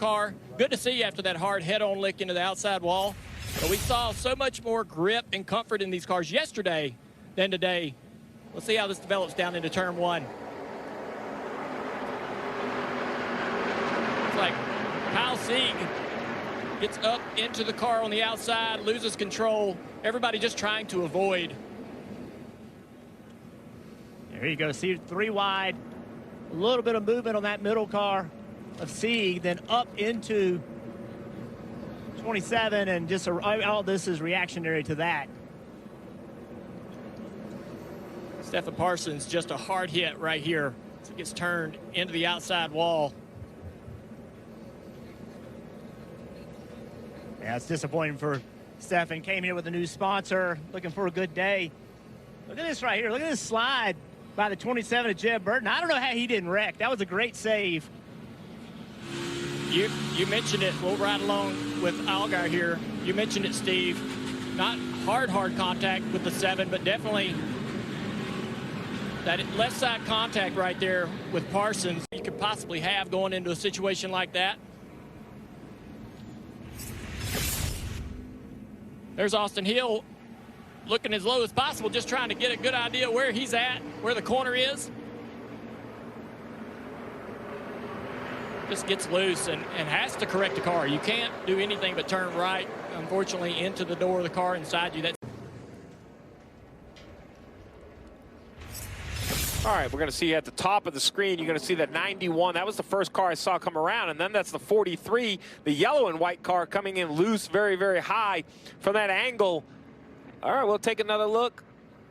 car. Good to see you after that hard head-on lick into the outside wall. But we saw so much more grip and comfort in these cars yesterday than today. We'll see how this develops down into turn one. It's like Kyle Sieg gets up into the car on the outside, loses control. Everybody just trying to avoid. There you go. See, 3 wide. A little bit of movement on that middle car of Sieg, then up into 27, and just all this is reactionary to that. Stephen Parsons, just a hard hit right here. So it gets turned into the outside wall. Yeah, it's disappointing for Stephen. Came here with a new sponsor, looking for a good day. Look at this right here. Look at this slide by the 27 of Jeb Burton. I don't know how he didn't wreck. That was a great save. You mentioned it. We'll ride along with Algar here. You mentioned it, Steve. Not hard contact with the 7, but definitely that left side contact right there with Parsons you could possibly have going into a situation like that. There's Austin Hill looking as low as possible, just trying to get a good idea where he's at, where the corner is. Just gets loose and has to correct the car. You can't do anything but turn right, unfortunately, into the door of the car inside you. All right, we're going to see at the top of the screen, you're going to see that 91. That was the first car I saw come around, and then that's the 43, the yellow and white car coming in loose very, very high from that angle. All right, we'll take another look.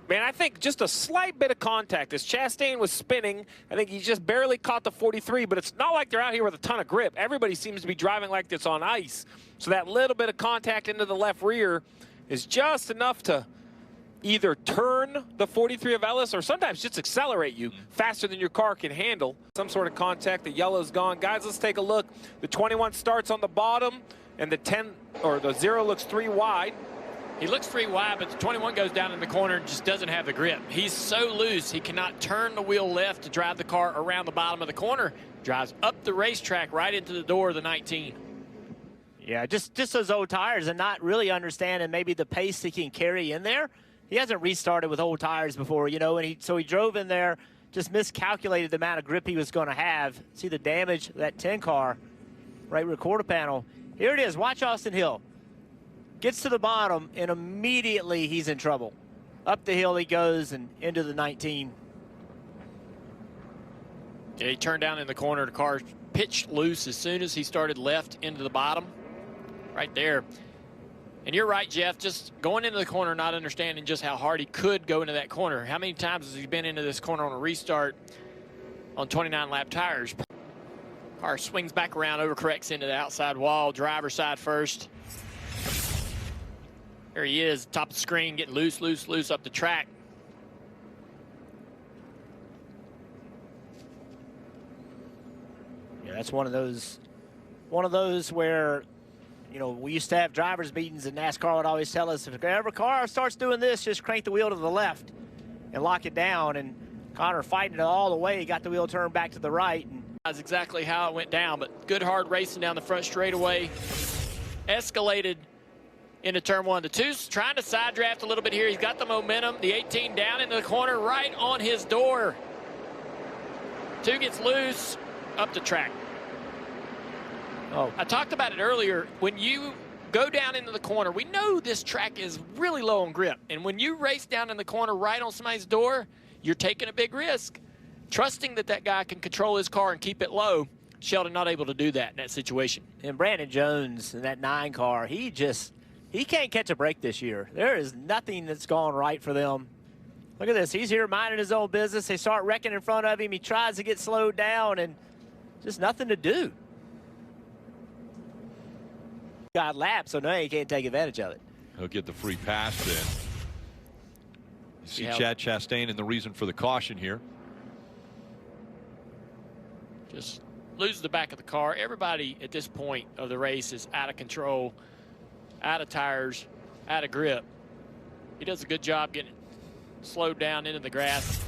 Man, I think just a slight bit of contact. As Chastain was spinning, I think he just barely caught the 43, but it's not like they're out here with a ton of grip. Everybody seems to be driving like this on ice. So that little bit of contact into the left rear is just enough to either turn the 43 of Ellis or sometimes just accelerate you faster than your car can handle. Some sort of contact. The yellow's gone. Guys, let's take a look. The 21 starts on the bottom, and the 10 or the 0 looks 3 wide. He looks 3 wide, but the 21 goes down in the corner and just doesn't have the grip. He's so loose, he cannot turn the wheel left to drive the car around the bottom of the corner. Drives up the racetrack right into the door of the 19. Yeah, just those old tires and not really understanding maybe the pace he can carry in there. He hasn't restarted with old tires before, you know, and so he drove in there, just miscalculated the amount of grip he was going to have. See the damage of that 10 car, right rear quarter panel. Here it is. Watch Austin Hill. Gets to the bottom, and immediately he's in trouble. Up the hill he goes and into the 19. Yeah, he turned down in the corner. The car pitched loose as soon as he started left into the bottom. Right there. And you're right, Jeff, just going into the corner, not understanding just how hard he could go into that corner. How many times has he been into this corner on a restart on 29-lap tires? Car swings back around, overcorrects into the outside wall, driver's side first. There he is, top of the screen, getting loose up the track. Yeah, that's one of those where, you know, we used to have drivers' meetings, and NASCAR would always tell us, if every car starts doing this, just crank the wheel to the left and lock it down. And Connor fighting it all the way, got the wheel turned back to the right. And that's exactly how it went down, but good hard racing down the front straightaway. Escalated into turn 1. The 2's trying to side draft a little bit here. He's got the momentum. The 18 down into the corner, right on his door. 2 gets loose, up the track. Oh, I talked about it earlier. When you go down into the corner, we know this track is really low on grip. And when you race down in the corner right on somebody's door, you're taking a big risk. Trusting that that guy can control his car and keep it low. Sheldon not able to do that in that situation. And Brandon Jones in that 9 car, he can't catch a break this year. There is nothing that's gone right for them. Look at this. He's here minding his own business. They start wrecking in front of him. He tries to get slowed down, and just nothing to do. Got lapped, so now he can't take advantage of it. He'll get the free pass then. You see Chad Chastain and the reason for the caution here. Just loses the back of the car. Everybody at this point of the race is out of control, out of tires, out of grip. He does a good job getting slowed down into the grass.